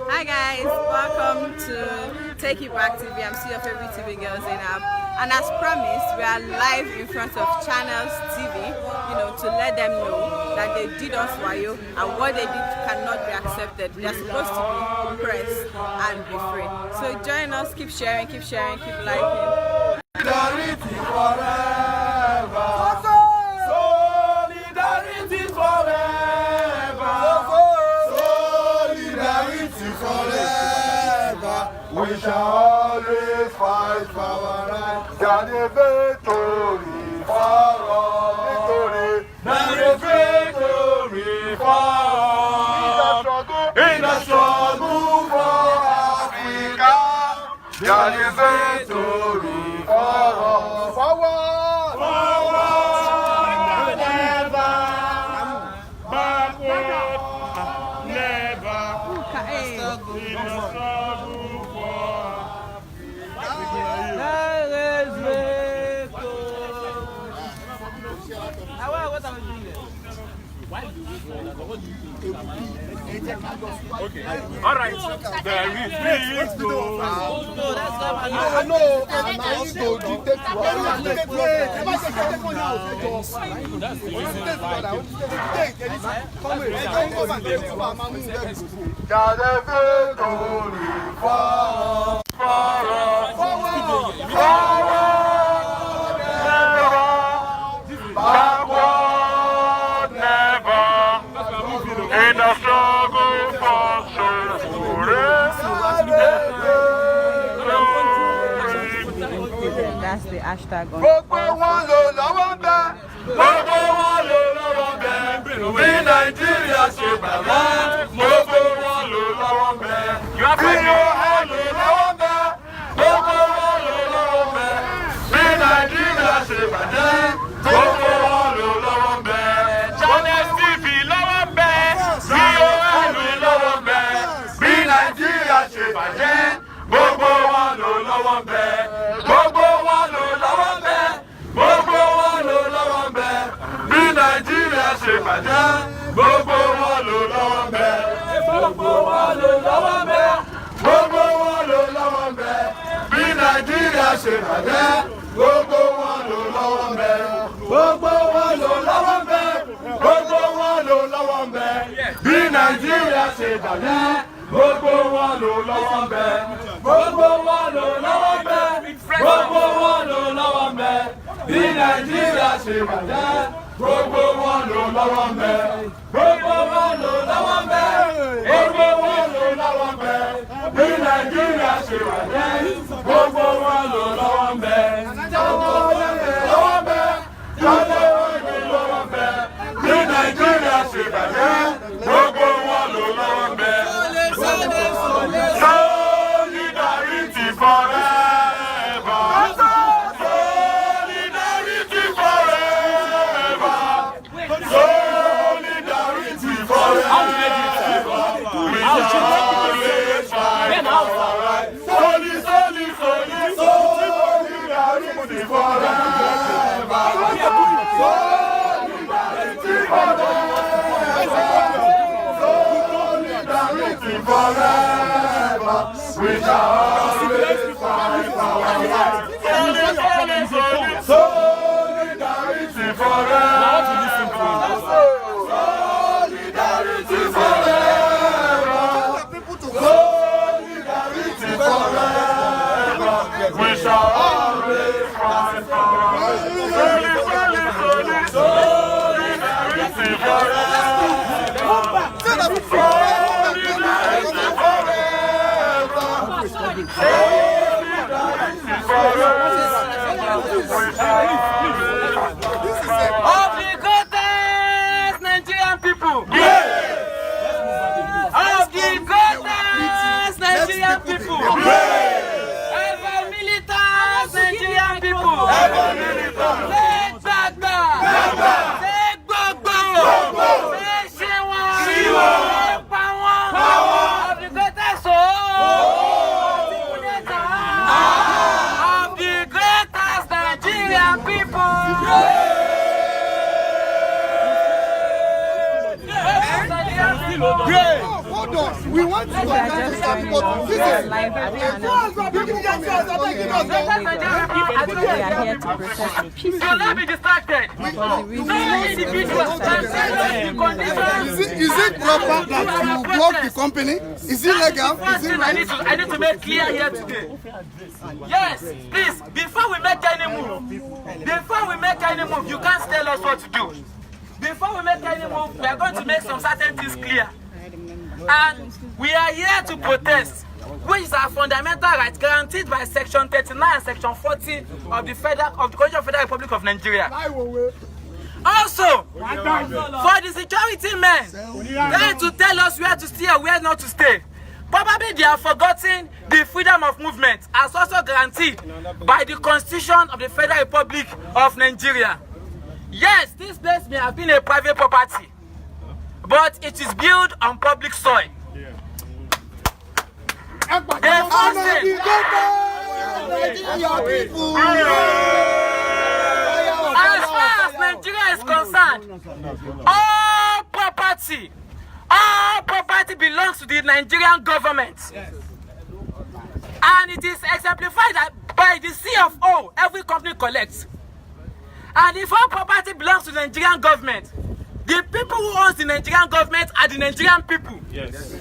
Hi guys, welcome to Take It Back TV. I'm still your favorite TV girl Zainab, and as promised, we are live in front of Channels TV, to let them know that they did us wayo and what they did cannot be accepted. They are supposed to be pressed and be free. So join us, keep sharing, keep liking. Solidarity forever. Solidarity forever. Solidarity forever. We shall always fight for our rights. That is victory for all. That is victory for all. In the struggle for Africa. That is victory. Forward! Never! Backward! Never! Okay. All right. There is no. I know. And I want to dictate to in the struggle for That's the hashtag on. Bí Nàìjíríà ṣe bàbá, gbogbo wọn ló lọ́wọ́ ń bẹ. Bí ON ló lọ́wọ́ ń bẹ, gbogbo wọn ló lọ́wọ́ ń bẹ. Bí Nàìjíríà ṣe bàjẹ́, gbogbo wọn ló lọ́wọ́ ń bẹ. Channels TV lọ́wọ́ ń bẹ, bí ON ló lọ́wọ́ ń bẹ. Bí Nàìjíríà ṣe bàjẹ́, gbogbo wọn ló lọ́wọ́ ń bẹ. Gbogbo wọn ló lọ́wọ́ ń bẹ. Gbogbo wọn ló lọ́wọ́ ń bẹ. Bí Nàìjíríà ṣe bàjẹ́, gbogbo wọn ló lọ́wọ́ ń bẹ. Gbogbo wọn ló lọ́wọ́ ń bẹ. Gbogbo wọn ló lọ́wọ́ ń bẹ. Bí Nàìjíríà ṣe bàjẹ́, gbogbo wọn ló lọ́wọ́ ń bẹ. Gbogbo wọn ló lọ́wọ́ ń bẹ. Gbogbo wọn ló lọ́wọ́ ń bẹ. Bí Nàìjíríà ṣe bàjẹ́, gbogbo wọn ló lọ́wọ́ ń bẹ. Gbogbo wọn ló lọ́wọ́ ń bẹ. Gbogbo wọn ló lọ́wọ́ ń bẹ. Bí Nàìjíríà ṣe bàjẹ́, gbogbo wọn ló lọ́wọ́ ń bẹ. Gbogbo wọn ló lọ́wọ́ ń bẹ. Gbogbo wọn ló lọ́wọ́ ń bẹ. Bí Nàìjíríà ṣe bàjẹ́, gbogbo wọn ló lọ́wọ́ ń bẹ. Gbogbo wọn ló lọ́wọ́ ń bẹ. Gbogbo wọn ló lọ́wọ́ ń bẹ. Bí Nàìjíríà ṣe bàjẹ́, gbogbo wọn ló lọ́wọ́ ń bẹ. Solidarity forever. Solidarity forever. Solidarity forever. We shall always fight for our rights. Solidarity forever. Solidarity forever. Solidarity forever. We shall always fight for our rights. Solidarity forever. Solidarity forever. Solidarity forever. We shall always fight for our rights. Solidarity forever. Solidarity forever. Of the greatest Nigerian people! Of the greatest Nigerian people! Ever militant Nigerian people! Say Gbagba! Say Gbogbo! Say Shiwa! Say Power! Of the greatest soul! Of the greatest Nigerian people! Great! Hold on! We want to just joining us. We are live at channel. We are here to protest peacefully. Do not be distracted. Is it proper that you block the company? Is it legal? Is it right? I need to make clear here today. Yes, please, before we make any move, you can't tell us what to do. Before we make any move, we are going to make some certain things clear. And we are here to protest, which is our fundamental right guaranteed by Section 39 and Section 40 of the Constitution of the Federal Republic of Nigeria. Also, for the security men, they need to tell us where to stay and where not to stay. Probably they have forgotten the freedom of movement as also guaranteed by the Constitution of the Federal Republic of Nigeria. Yes, this place may have been a private property, but it is built on public soil. The first thing, as far as Nigeria is concerned, all property belongs to the Nigerian government. And it is exemplified by the CFO every company collects. And if all property belongs to the Nigerian government, the people who own the Nigerian government are the Nigerian people. Yes.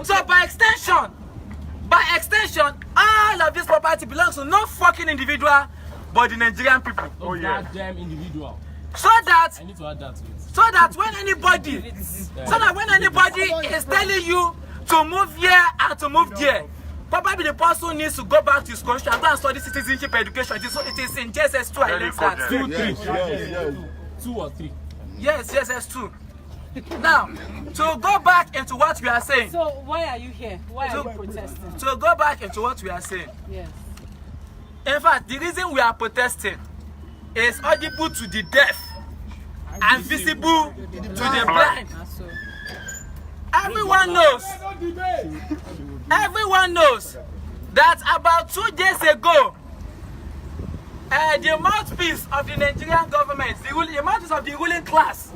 So by extension, all of this property belongs to no fucking individual but the Nigerian people. Oh yeah. Them individual. So that I need to add that to it. So that when anybody is telling you to move here and to move there, probably the person needs to go back to his country and go and study citizenship education. It is in JSS2, I learned that. 2, 3. 2 or 3. Yes, JSS2. Now, to go back into what we are saying. So why are you here? Why are you protesting? To go back into what we are saying. Yes. In fact, the reason we are protesting is audible to the deaf and visible to the blind. Everyone knows that about 2 days ago, the mouthpiece of the Nigerian government, the mouthpiece of the ruling class,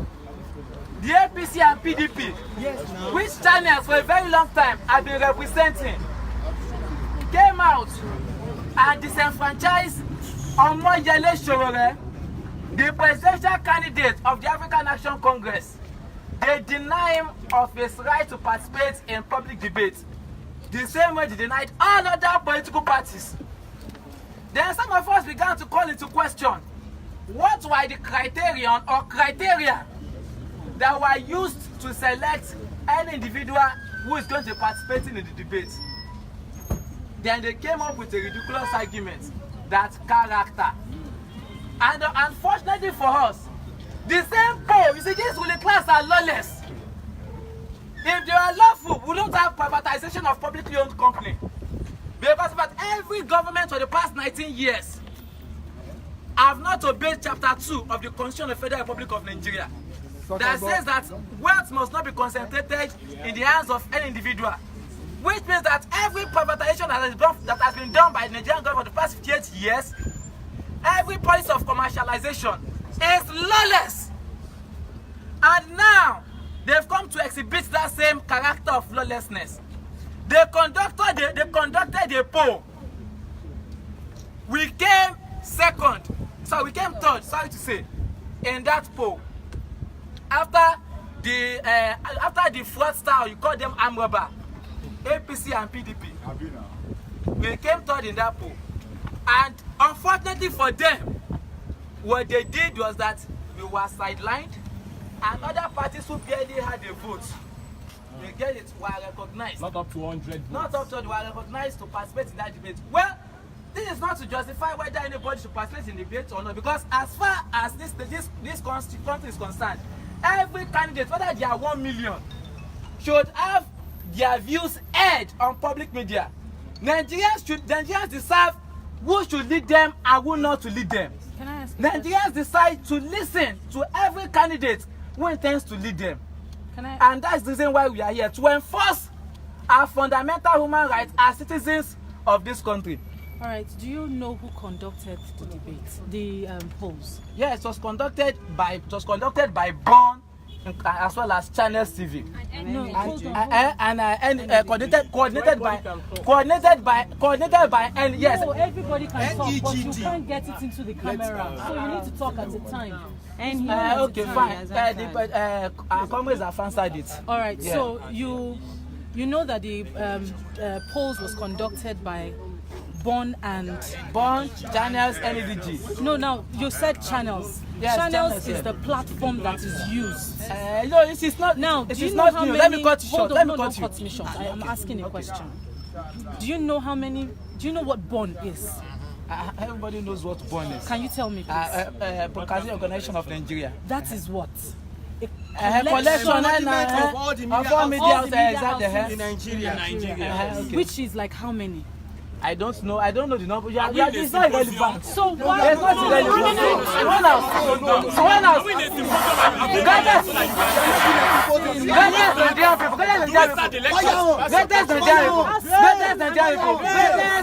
the AACwe and PDP, which channels for a very long time have been representing, came out and disenfranchised Omoyele Sowore, the presidential candidate of the African Action Congress. They deny him of his right to participate in public debate, the same way they denied all other political parties. Then some of us began to call into question what were the criteria that were used to select any individual who is going to participate in the debate. Then they came up with a ridiculous argument that character. And unfortunately for us, the same poll, you see, these ruling class are lawless. If they are lawful, we don't have privatization of publicly owned company. Because about every government for the past 19 years have not obeyed Chapter 2 of the Constitution of the Federal Republic of Nigeria that says that wealth must not be concentrated in the hands of any individual. Which means that every privatization that has been done by the Nigerian government for the past 58 years, every policy of commercialization is lawless. And now, they've come to exhibit that same character of lawlessness. They conducted a poll. We came third, sorry to say, in that poll. After the fraudster, you call them armed robber, AACwe and PDP. We came third in that poll. And unfortunately for them, what they did was that we were sidelined, and other parties who barely had a vote, they get it, were recognized. Not up to 100 votes. Not up to, were recognized to participate in that debate. Well, this is not to justify whether anybody should participate in the debate or not, because as far as this country is concerned, every candidate, whether they are 1 million, should have their views heard on public media. Nigerians decide who should lead them and who not to lead them. Can I ask Nigerians decide to listen to every candidate who intends to lead them. And that's the reason why we are here, to enforce our fundamental human rights as citizens of this country. All right, do you know who conducted the debate, the polls? Yes, it was conducted by born as well as Channels TV. No, hold on. And coordinated by and yes. So everybody can talk, but you can't get it into the camera. So you need to talk at a time. And okay, fine. Our comrades have answered it. All right. Yeah. So you know that the polls was conducted by Channels, NEDG. No, you said Channels. Yes, Channels is the platform that is used. No, it is not. Now, it do you is know not how new. many? Let me cut you short. Hold on, Let me cut you. cut me short. I am asking a question. Do you know how many? Do you know what BON is? Everybody knows what BON is. Can you tell me, please? Broadcasting Organization of Nigeria. That is what? Collection of all the media houses in Nigeria. Okay. Which is like how many? I don't know the number. It's not irrelevant. So why? It's not irrelevant. One house.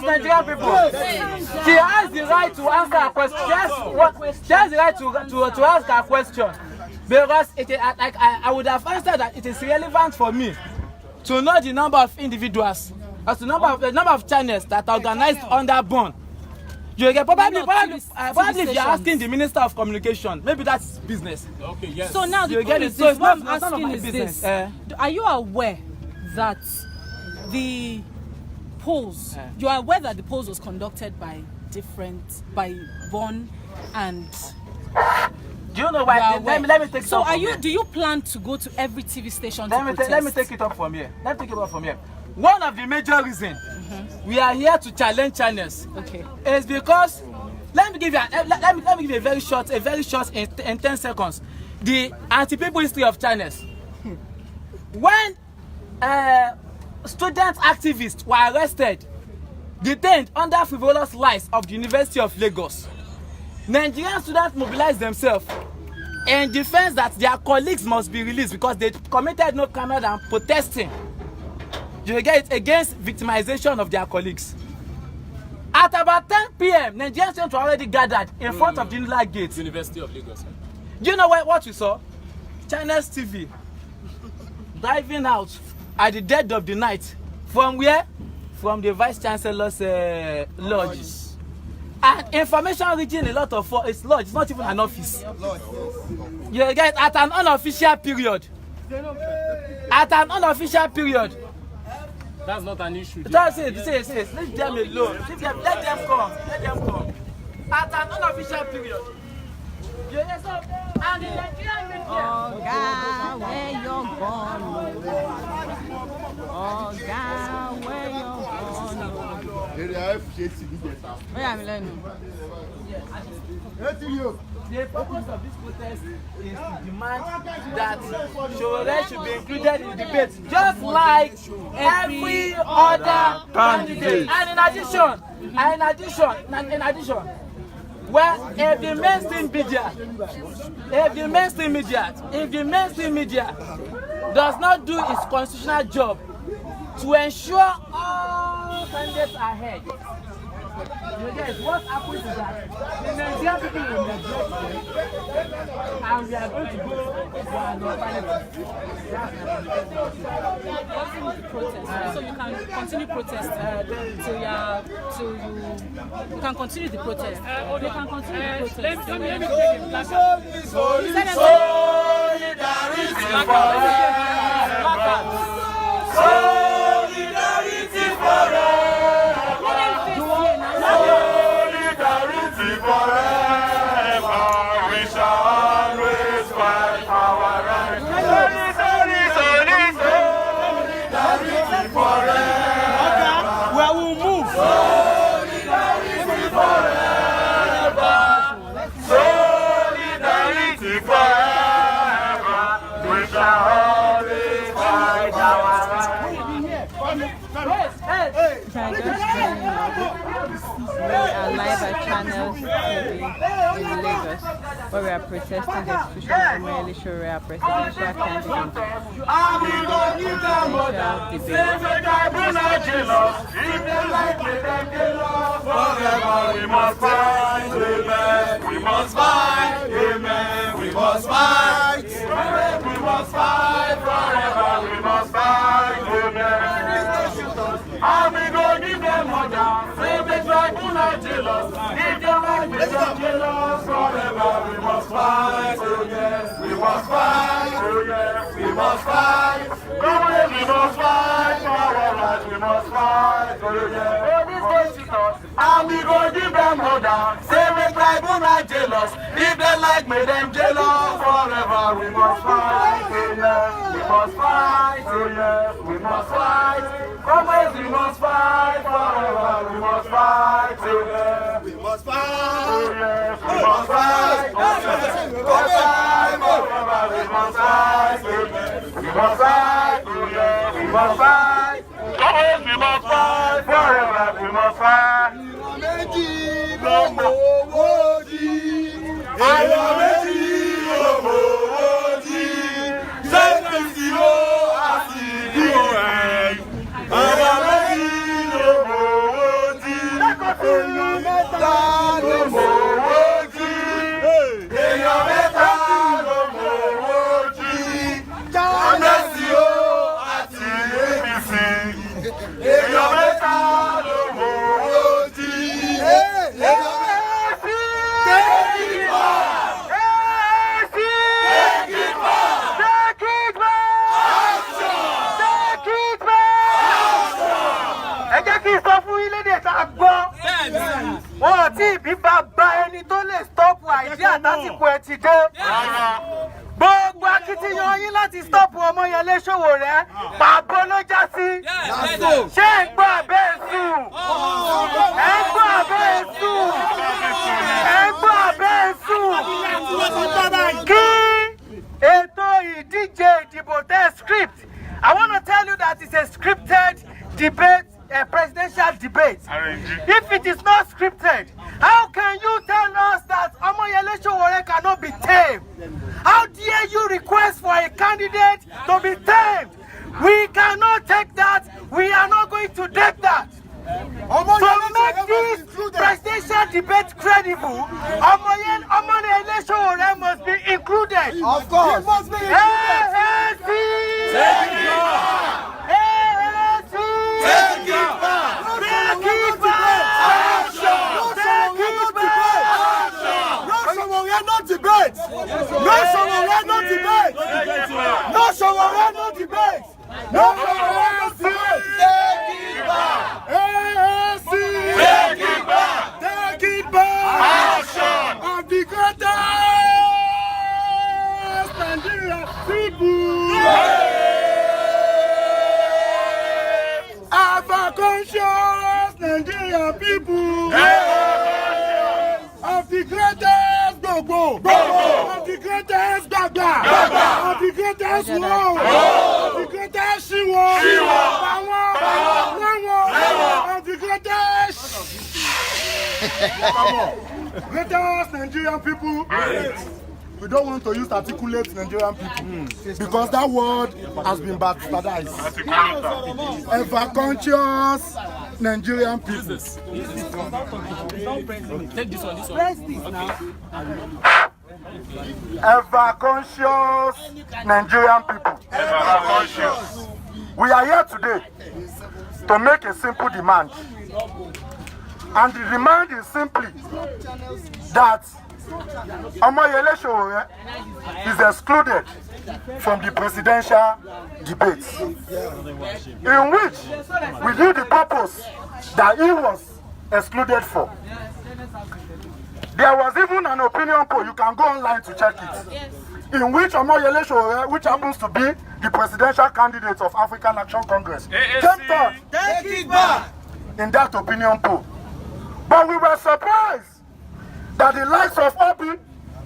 Nigerian people. She has the right to answer a question. She has the right to ask a question. Because I would have answered that it is relevant for me to know the number of individuals, as the number of channels that are organized under BON. You get probably if you're asking the Minister of Communication, maybe that's business. Okay, yes. So now the you get it. So So what I'm none of asking my is business. this: are you aware that the polls? You are aware that the polls was conducted by BON and. Do you know why? Let me take it so up are from you? here. Do you plan to go to every TV station to protest? Let me take it up from here. One of the major reasons we are here to challenge channels is because let me give you a very short in 10 seconds. The anti-people history of channels. When student activists were arrested, detained under frivolous lies of the University of Lagos, Nigerian students mobilized themselves in defense that their colleagues must be released because they committed no crime than protesting. You get it, against victimization of their colleagues. At about 10 p.m., Nigerian students were already gathered in front of the Nila Gate. University of Lagos. Do you know what we saw? Channels TV driving out at the dead of the night. From where? From the Vice Chancellor's lodge. And information reaching a lot of it's lodge. It's not even an office. You get at an unofficial period. That's not an issue. That's it. Leave them alone. Let them come. At an unofficial period. And the Nigerian media. Where you're gone. Where you're gone. The purpose of this protest is to demand that sowore should be included in the debate, just like every other candidate. And in addition, well, if the mainstream media does not do its constitutional job to ensure all candidates are heard, what happens is that the Nigerian people will neglect them, and we are going to go for an alternative. So you can continue protesting you can continue the protest. You can continue the protest. Solidarity forever. Solidarity forever. We shall always fight our rights. Solidarity forever. Where we move. Solidarity forever. Solidarity forever. We shall always fight our rights. We are live at Channels TV in Lagos. where we are protesting the exclusion of Omoyele Sowore presidential candidate. We must fight, amen. We must fight, amen. We must fight, amen. We must fight forever. We must fight, amen. And we go give them order. Say the tribunal jealous. If they like, make them jealous forever. We must fight, oh yes. We must fight, oh yes. We must fight. Come on, we must fight forever. We must fight, oh yes. And we go give them order. Say the tribunal jealous. If they like, make them jealous forever. We must fight, oh yes. We must fight, oh yes. We must fight. Come on, we must fight forever. We must fight, oh yes. We must fight, oh yes. We must fight, oh yes. We must fight forever. We must fight, oh yes. We must fight, oh yes. We must fight. Come on, we must fight forever. We must fight. Wọ́n tí ìbí bá bá ẹni tó lè stọ́pù àìdí àtàtìkù ẹ̀ ti dé. Gbogbo akitiyan yín láti stọ́pù Ọmọyẹlé Sowore pàbó ló já sí. Ṣé ẹ̀ ń gbọ́ abẹ́ èsù? Ẹ̀ ń gbọ́ abẹ́ èsù? Ẹ̀ ń gbọ́ abẹ́ èsù? Kí ètò ìdíje ìdìbò tẹ́ script. I want to tell you that it's a scripted debate. A presidential debate. If it is not scripted, how can you tell us that Omoyele Sowore cannot be tamed? How dare you request for a candidate to be tamed? We cannot take that. We are not going to take that. To make this presidential debate credible, Omoyele Sowore must be included. Of course. He must be included. Take it back. Take it back! Take it back! Action! No Sowore, no debate! No Sowore, no debate! No Sowore, no debate! No Sowore, no debate! Take it back! AAC! Take it back! Take it back! Action! Of the greatest Nigerian people! Conscious Nigerian people of the greatest Gogo, of the greatest Gaga, of the greatest Wo, of the greatest Shiwo, of the greatest greatest Nigerian people. We don't want to use articulate Nigerian people because that word has been bastardized. Ever conscious Nigerian people. Take this one, Ever conscious Nigerian people. Ever conscious. We are here today to make a simple demand. And the demand is simply that Omoyele Sowore is excluded from the presidential debate, in which we knew the purpose that he was excluded for. There was even an opinion poll, you can go online to check it, in which Omoyele Sowore, which happens to be the presidential candidate of African Action Congress, came third in that opinion poll. But we were surprised that the likes of Obi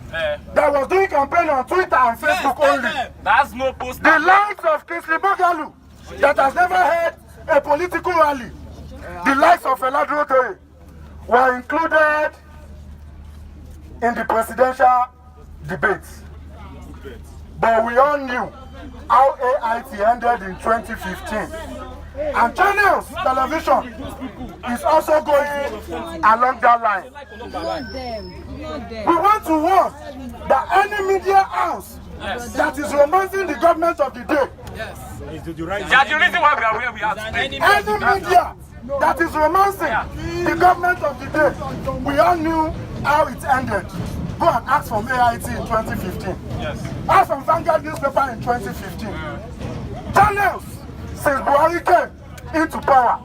that was doing campaign on Twitter and Facebook only, That's no post. the likes of Kingsley Moghalu that has never had a political rally, the likes of Eladro were included in the presidential debates. But we all knew how AIT ended in 2015. And Channels Television is also going along that line. We want to warn that any media house that is romancing the government of the day, That's the reason why we are where we are today. any media that is romancing the government of the day, we all knew how it ended. Go and ask from AIT in 2015. Yes. Ask from Vanguard newspaper in 2015. Channels, since Buhari came into power,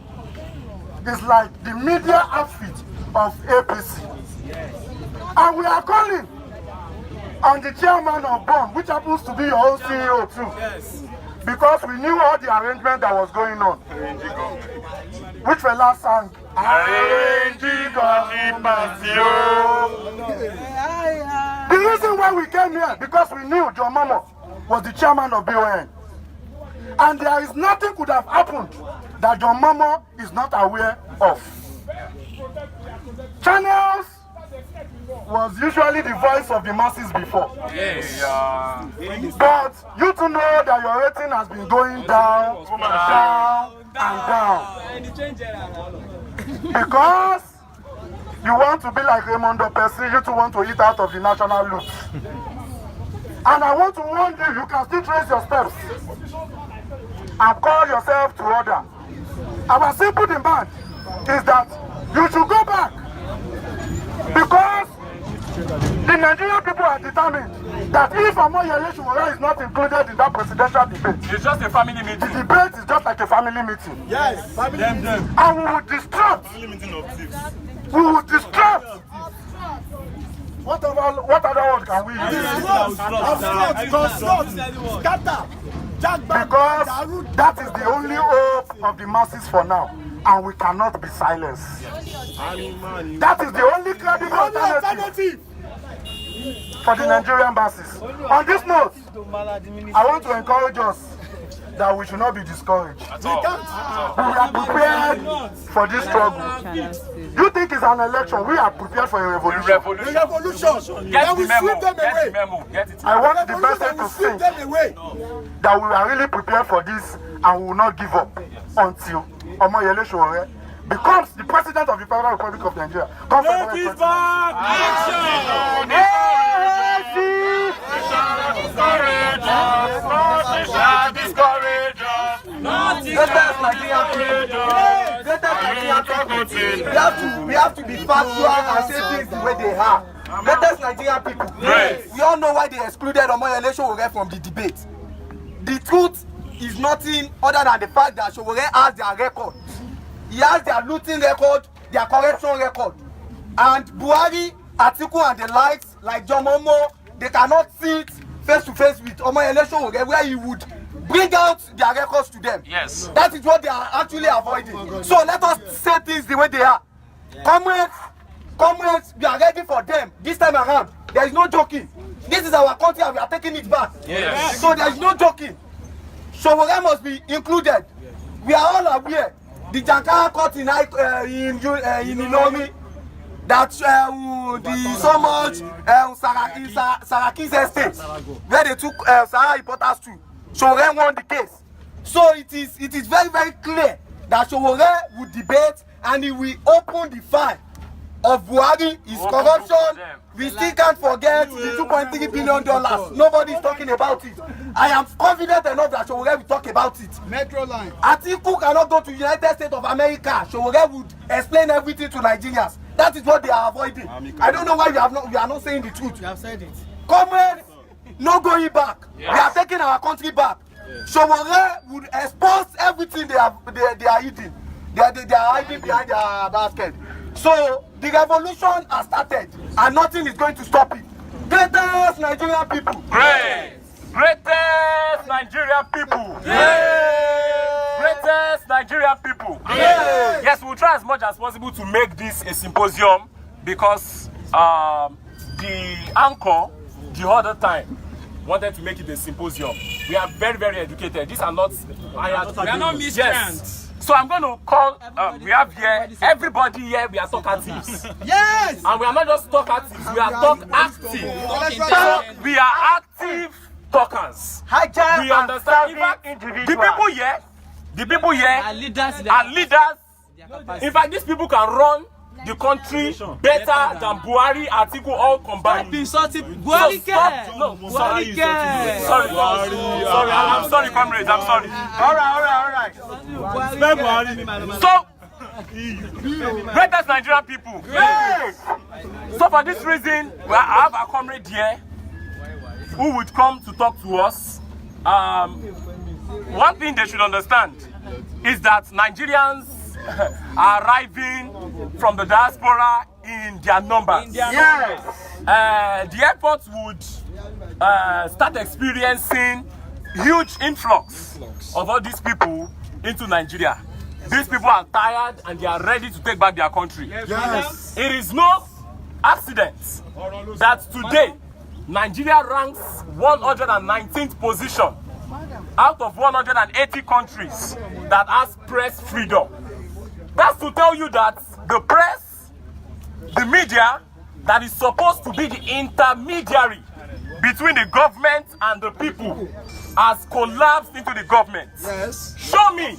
is like the media outfit of APC. And we are calling on the chairman of BOM, which happens to be your own CEO too. Yes. Because we knew all the arrangement that was going on. Which fella sang? The reason why we came here, because we knew John Momo was the chairman of BON. And there is nothing could have happened that John Momo is not aware of. Channels was usually the voice of the masses before. Yes. But you to know that your rating has been going down, down, and down. Because you want to be like Raymond Percy, you two want to eat out of the national loot. And I want to warn you, you can still trace your steps and call yourself to order. Our simple demand is that you should go back, because the Nigerian people are determined that if Omoyele Sowore is not included in that presidential debate, It's just a family the meeting. debate is just like a family meeting. Yes. Family meeting. And we will distract. Family meeting of thieves. We will distract. What other word can we use? Because that is the only hope of the masses for now, and we cannot be silenced. That is the only credible alternative for the Nigerian masses. On this note, I want to encourage us that we should not be discouraged. We are prepared for this struggle. You think it's an election? We are prepared for a revolution. Get the memo. Get the memo. Get it. I want the person to think that we are really prepared for this and we will not give up until Omoyele Sowore becomes the president of the Federal Republic of Nigeria. We have to be factual and say things the way they are. Greatest Nigerian people. We all know why they excluded Omoyele Sowore from the debate. The truth is nothing other than the fact that Sowore has their record. He has their looting record, their corruption record. And Buhari, Atiku and the likes, like John Momo, they cannot sit face to face with Omoyele Sowore where he would bring out their records to them. Yes. That is what they are actually avoiding. So let us say things the way they are. Comrades, we are ready for them this time around. There is no joking. This is our country and we are taking it back. Yes. So there is no joking. Sowore must be included. We are all aware. The Jankara court in Ilomi, that the so much Saraki's estate, where they took Sahara reporters to, Sowore won the case. So it is very, very clear that Sowore will debate and he will open the file of Buhari, his corruption. We still can't forget the $2.3 billion. Nobody is talking about it. I am confident enough that Sowore will talk about it. Metro line. Atiku cannot go to the United States of America. Sowore would explain everything to Nigerians. That is what they are avoiding. I don't know why we are not saying the truth. You have said it. Comrades, no going back. Yes. We are taking our country back. Sowore would expose everything they are eating. They are hiding behind their basket. So the revolution has started and nothing is going to stop it. Greatest Nigerian people. Greatest Nigerian people. Greatest Nigerian people. Yes, we'll try as much as possible to make this a symposium, because the anchor the other time wanted to make it a symposium. We are very, very educated. These are not... We are not miscreants. Yes. So I'm going to call, we have here, everybody here, we are talkatives. Yes. And we are not just talkatives, we are talk active. So we are active talkers. We understand. In fact, the people here Our leaders, are leaders. In fact, these people can run the country better than Buhari, Atiku all combined. Buhari care. No, sorry. Sorry, I'm sorry, comrades. I'm sorry. All right. So, greatest Nigerian people. So for this reason, I have a comrade here who would come to talk to us. One thing they should understand is that Nigerians are arriving from the diaspora in their numbers. Yes. The airports would start experiencing huge influx of all these people into Nigeria. These people are tired and they are ready to take back their country. Yes. It is no accident that today Nigeria ranks 119th position out of 180 countries that has press freedom. That's to tell you that the press, the media, that is supposed to be the intermediary between the government and the people, has collapsed into the government. Yes. Show me.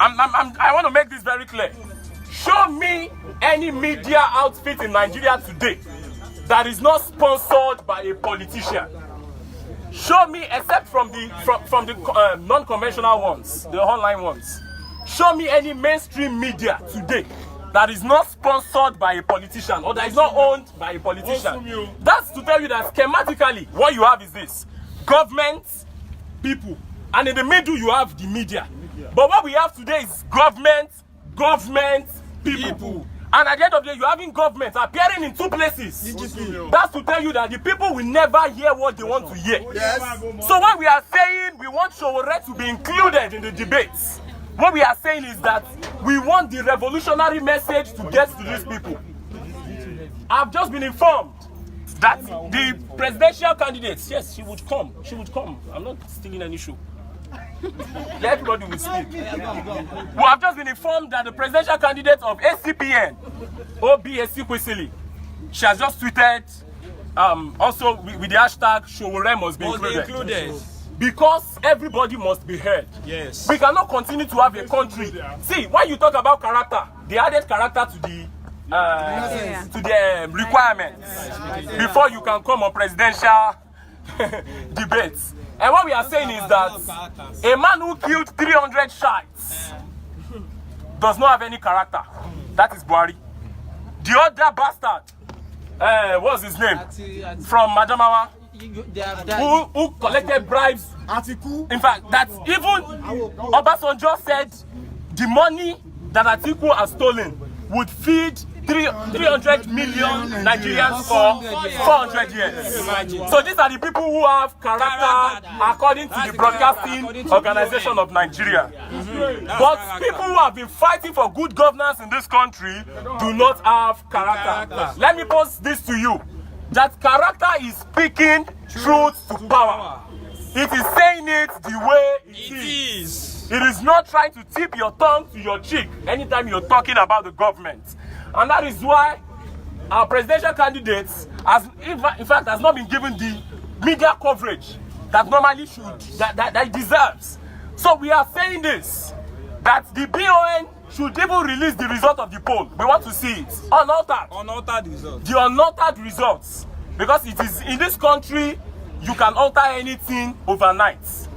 I want to make this very clear. Show me any media outfit in Nigeria today that is not sponsored by a politician. Show me, except from the non-conventional ones, the online ones. Show me any mainstream media today that is not sponsored by a politician or that is not owned by a politician. That's to tell you that schematically, what you have is this: government, people, and in the middle you have the media. But what we have today is government, people. And at the end of the day, you're having government appearing in two places. That's to tell you that the people will never hear what they want to hear. Yes. So what we are saying, we want Sowore to be included in the debates. What we are saying is that we want the revolutionary message to get to these people. I've just been informed that the presidential candidates, yes, she would come. I'm not stealing any show. Everybody will speak. We have just been informed that the presidential candidate of ACPN, exclusion, she has just tweeted also with the hashtag Sowore must be included. Because everybody must be heard. Yes. We cannot continue to have a country. See, when you talk about character, they added character to the requirements before you can come on presidential debates. And what we are saying is that a man who killed 300 shites does not have any character. That is Buhari. The other bastard, what's his name? From Majamawa, who collected bribes. Atiku. In fact, that even Obasanjo said the money that Atiku has stolen would feed 300 million Nigerians for 400 years. So these are the people who have character according to the Broadcasting Organization of Nigeria. But people who have been fighting for good governance in this country do not have character. Let me pose this to you. That character is speaking truth to power. It is saying it the way it is. It is not trying to tip your tongue to your cheek anytime you're talking about the government. And that is why our presidential candidate has, in fact, has not been given the media coverage that normally should, that it deserves. So we are saying this, that the BON should even release the result of the poll. We want to see it. Unaltered. Unaltered results. The unaltered results. Because it is in this country, you can alter anything overnight.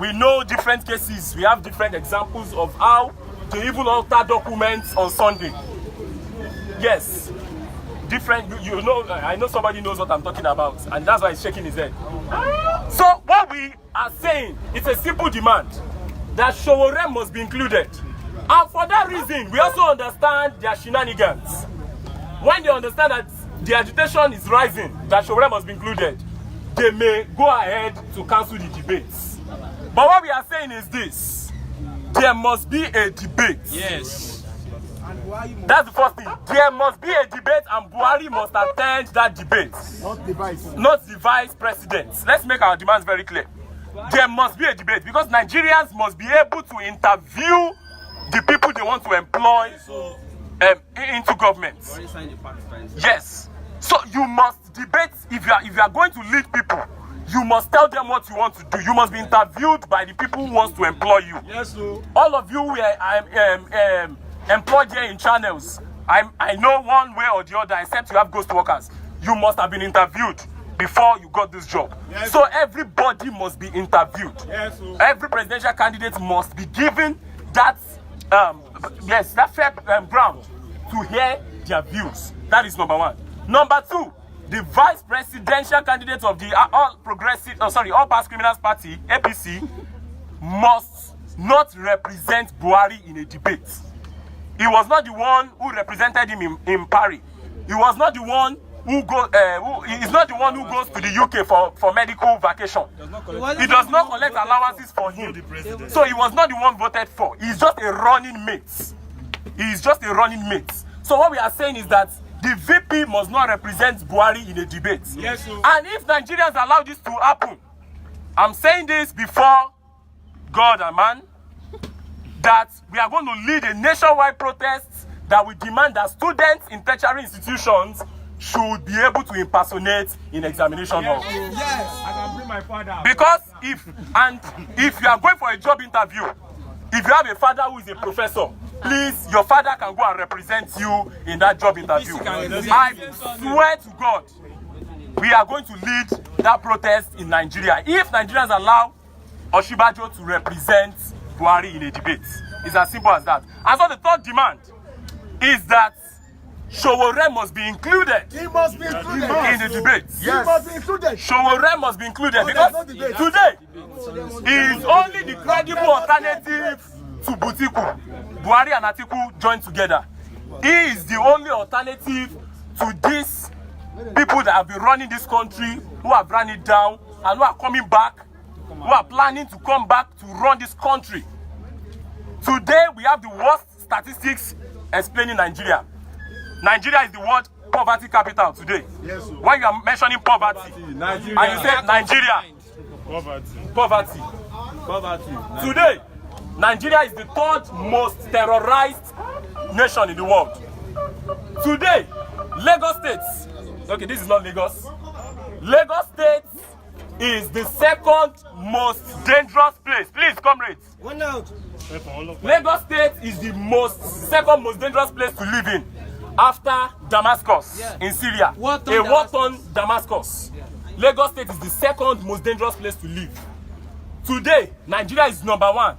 We know different cases. We have different examples of how they even alter documents on Sunday. Yes. Different, you know, I know somebody knows what I'm talking about, and that's why he's shaking his head. So what we are saying, it's a simple demand that Sowore must be included. And for that reason, we also understand their shenanigans. When they understand that the agitation is rising, that Sowore must be included, they may go ahead to cancel the debates. But what we are saying is this: there must be a debate. Yes. That's the first thing. There must be a debate, and Buhari must attend that debate. Not the vice president. Let's make our demands very clear. There must be a debate because Nigerians must be able to interview want to employ into government. Yes. So you must debate. If you are going to lead people, you must tell them what you want to do. You must be interviewed by the people who wants to employ you. Yes, sir. All of you were employed here in channels. I know one way or the other, except you have ghost workers. You must have been interviewed before you got this job. Yes, so everybody must be interviewed. Yes, sir. Every presidential candidate must be given that that fair ground to hear their views. That is number one. Number two, the vice presidential candidate of the All Past Criminals Party, APC, must not represent Buhari in a debate. He was not the one who represented him in Paris. He was not the one who is not the one who goes to the UK for medical vacation. He does not collect allowances for him. So he was not the one voted for. He's just a running mate. He is just a running mate. So what we are saying is that the VP must not represent Buhari in a debate. Yes, sir. And if Nigerians allow this to happen, I'm saying this before God and man, that we are going to lead a nationwide protest that will demand that students in tertiary institutions should be able to impersonate in examination hall. Yes. I can bring my father. Because if you are going for a job interview, if you have a father who is a professor, please, your father can go and represent you in that job interview. I swear to God, we are going to lead that protest in Nigeria. If Nigerians allow Oshibajo to represent Buhari in a debate, it's as simple as that. And so the third demand is that Sowore must be included. He must be included in the debate. Yes. He must be included. Sowore must be included because today he is only the credible alternative to Butiku. Buhari and Atiku joined together. He is the only alternative to these people that have been running this country, who have run it down, and who are coming back, who are planning to come back to run this country. Today, we have the worst statistics explaining Nigeria. Nigeria is the world poverty capital today. Yes, sir. When you are mentioning poverty, Nigeria. and you say Nigeria, poverty. Today, Nigeria is the third most terrorized nation in the world. Today, Lagos State, okay, this is not Lagos. Lagos State is the second most dangerous place. Please, comrades. One out. Lagos State is the second most dangerous place to live in after Damascus in Syria. A war-torn Damascus. Lagos State is the second most dangerous place to live. Today, Nigeria is number one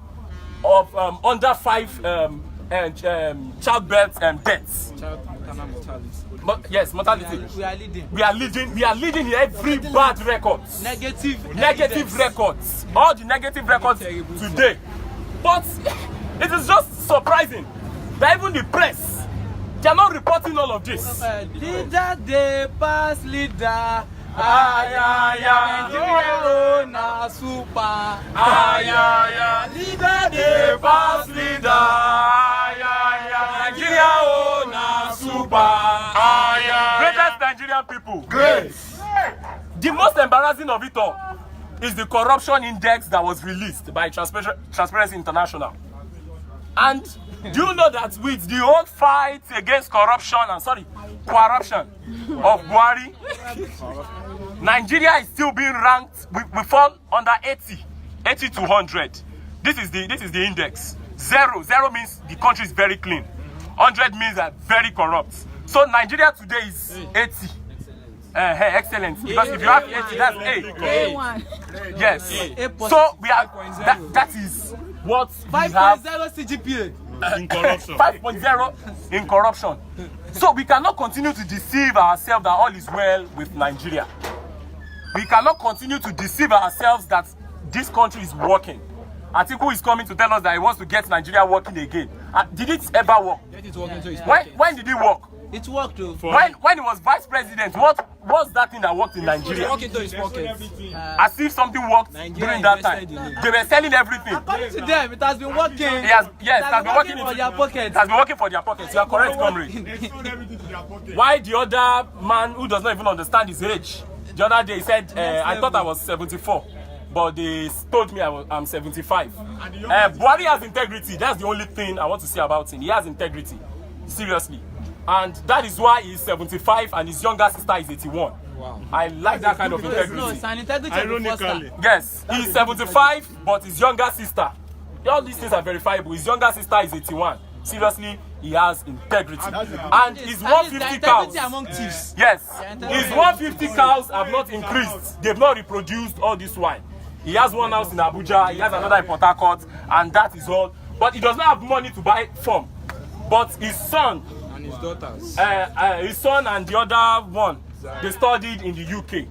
of under 5 childbirth deaths. Yes, mortality. We are leading in every bad records. Negative records. All the negative records today. But it is just surprising that even the press, they are not reporting all of this. Leader, they pass leader. Nigeria na super. Leader, they pass leader. Nigeria na super. Greatest Nigerian people. Great. The most embarrassing of it all is the corruption index that was released by Transparency International. And do you know that with the whole fight against corruption of Buhari, Nigeria is still being ranked. We fall under 80 to 100. This is the index. 0 means the country is very clean. 100 means that very corrupt. So Nigeria today is 80. Excellent. Because if you have 80, that's A. Yes. So we are. That is what we have. 5.0 CGPA. In corruption. 5.0 in corruption. So we cannot continue to deceive ourselves that all is well with Nigeria. We cannot continue to deceive ourselves that this country is working. Atiku is coming to tell us that he wants to get Nigeria working again. Did it ever work? When did it work? It worked though. When he was vice president, what was that thing that worked in Nigeria? As if something worked during that time. They were selling everything. According to them, it has been working. Yes, it has been working for their pockets. It has been working for their pockets. You are correct, comrade. Why the other man who does not even understand his age? The other day he said, I thought I was 74. but they told me I'm 75. Buhari has integrity. That's the only thing I want to say about him. He has integrity, seriously, and that is why he's 75 and his younger sister is 81. Wow. I like that kind of integrity. No, it's an integrity. Ironically. Yes, he's 75, but his younger sister, all these things are verifiable. His younger sister is 81. Seriously, he has integrity. And his 150 cows. Among thieves. Yes, his 150 cows have not increased. They've not reproduced all this wine. He has one house in Abuja, he has another in Port Harcourt, and that is all. But he does not have money to buy from. But his son and his daughters, his son and the other one, they studied in the UK.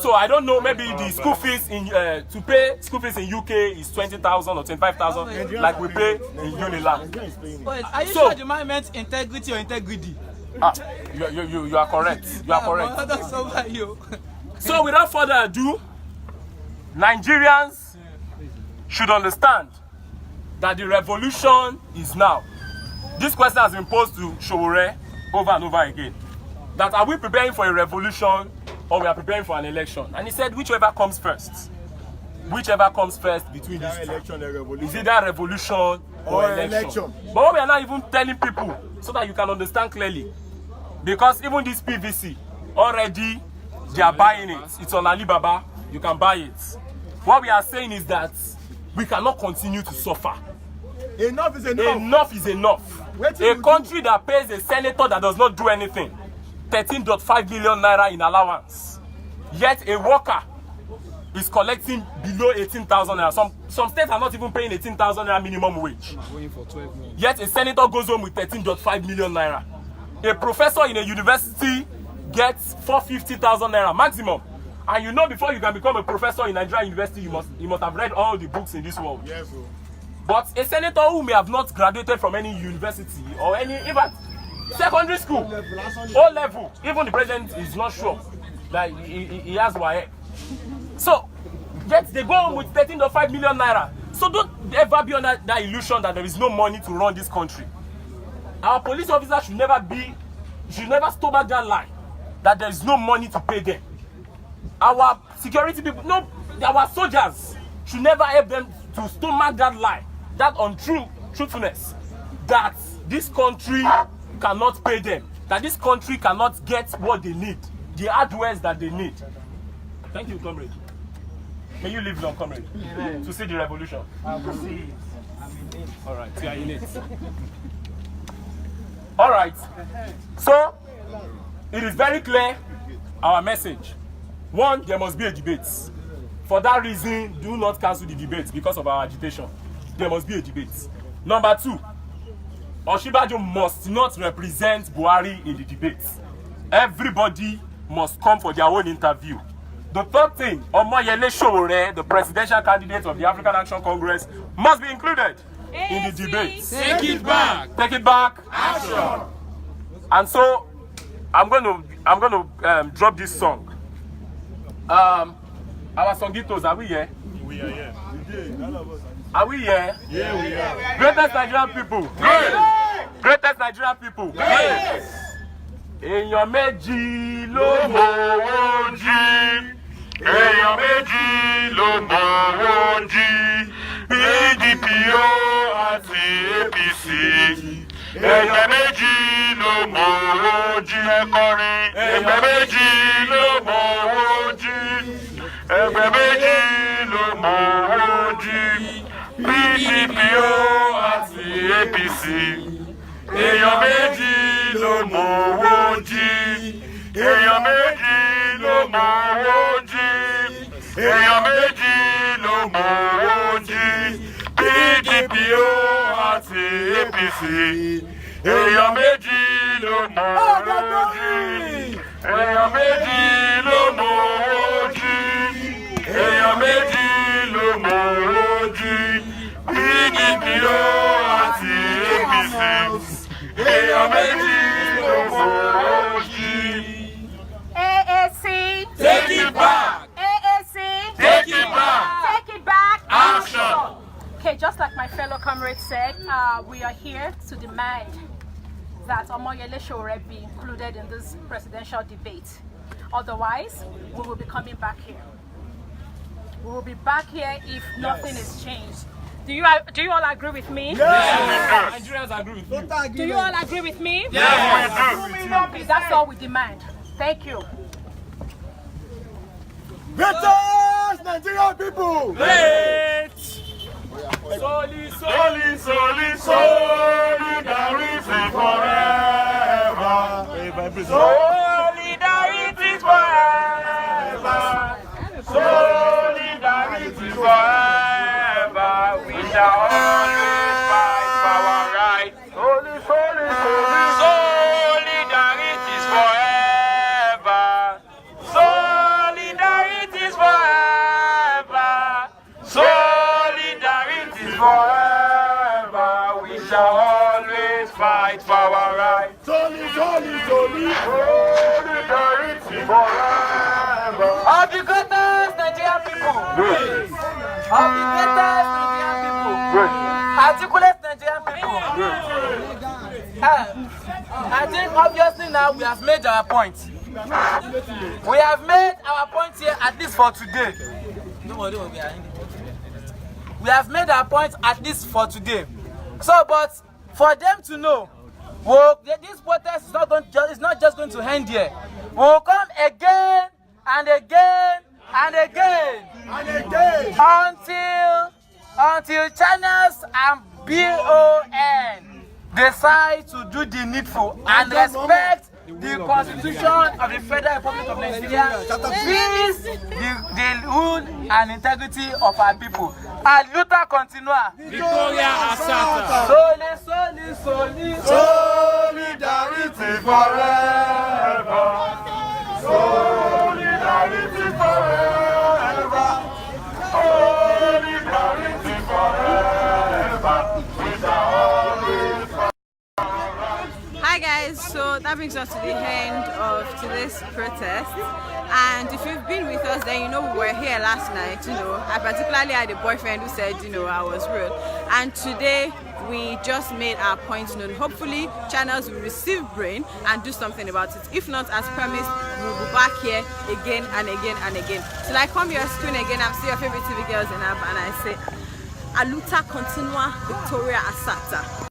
So I don't know, maybe the school fees in to pay school fees in UK is 20,000 or 25,000, like we pay in Unilag. But are you sure the man meant integrity or integrity? You are correct. You are correct. That's so bad, you. So without further ado, Nigerians should understand that the revolution is now. This question has been posed to Sowore over and over again. That are we preparing for a revolution or we are preparing for an election? And he said whichever comes first. Whichever comes first between these two. Is it that revolution or election? But what we are not even telling people so that you can understand clearly. Because even this PVC, already they are buying it. It's on Alibaba, you can buy it. What we are saying is that we cannot continue to suffer. Enough is enough. Enough is enough. A country that pays a senator that does not do anything 13.5 million naira in allowance, yet a worker is collecting below 18,000 naira. Some states are not even paying 18,000 naira minimum wage. Yet a senator goes home with 13.5 million naira. A professor in a university gets 450,000 naira maximum. And you know, before you can become a professor in Nigeria university, you must have read all the books in this world. Yes, sir. But a senator who may have not graduated from any university or any even secondary school, O level, even the president is not sure that he has WAEC. So, yet they go home with 13.5 million naira. So don't ever be under that illusion that there is no money to run this country. Our police officers should never stomach that lie that there is no money to pay them. Our security people, no, our soldiers should never help them to stomach that lie, that truthfulness, that this country cannot pay them, that this country cannot get what they need, the hardware that they need. Thank you, comrade. May you live long, comrade, to see the revolution. I will see it. All right, you are in it. All right. So, it is very clear, our message. One, there must be a debate. For that reason, do not cancel the debate because of our agitation. There must be a debate. Number two, Osinbajo must not represent Buhari in the debate. Everybody must come for their own interview. The third thing, Omoyele Sowore, the presidential candidate of the African Action Congress, must be included in the debate. Take it back. Take it back. Action. And so, I'm going to drop this song. Our songitos, are we here? We are here. Are we here? Yeah, we are. Greatest Nigerian people. Yes. Greatest Nigerian people. Yes. Èèyàn méjì ló mọ̀wọ́ jí. Èèyàn méjì ló mọ̀wọ́ jí. PDP àti APC. Èèyàn méjì ló mọ̀wọ́ jí. Ẹ̀kọrin. Ẹgbẹ́ méjì ló mọ̀wọ́ jí. Ẹgbẹ́ méjì ló mọ̀wọ́ jí. PDP àti APC. Èèyàn méjì ló mọ̀wọ́ jí. Èèyàn méjì ló mọ̀wọ́ jí. Èèyàn méjì ló mọ̀wọ́ jí. PDP àti APC. Èèyàn méjì ló mọ̀wọ́ jí. Èèyàn méjì ló mọ̀wọ́ jí. Èèyàn méjì ló mọ̀wọ́ jí. PDP àti APC. Èèyàn méjì ló mọ̀wọ́ jí. AAC, Take it back. AAC, Take it back. take it back. Action. Okay, just like my fellow comrade said, we are here to demand that Omoyele Sowore be included in this presidential debate. Otherwise, we will be coming back here. We will be back here if nothing is changed. Do you all agree with me? Yes. Nigerians agree with you. Do you all agree with me? Yes. That's all we demand. Thank you. Greatest Nigerian people! Wait. Solidarity forever. Solidarity forever. Solidarity forever. We shall always fight for our rights. Solidarity forever. Solidarity forever. Solidarity forever. We shall always fight for our rights. Solidarity forever. Of the greatest Nigerian people. Of the greatest Nigerian people. Articulate Nigerian people. I think obviously now we have made our point. We have made our point here at least for today. We have made our point at least for today. So, but for them to know, well, this protest is not just going to end here. We'll come again and again and again until channels and BON decide to do the needful and respect the Constitution of the Federal Republic of Nigeria, peace, the rule and integrity of our people. And luta continua. Victoria Asata. Solidarity forever. Solidarity forever. Solidarity forever. We shall always fight. Hi guys, so that brings us to the end of today's protest, and if you've been with us then you know we were here last night. I particularly had a boyfriend who said I was rude, and today we just made our point known. Hopefully channels will receive brain and do something about it. If not, as promised, we'll be back here again and again and again. Till I come your screen again, I'm still your favorite TV girls in Ab, and I say Aluta continua, Victoria Asata.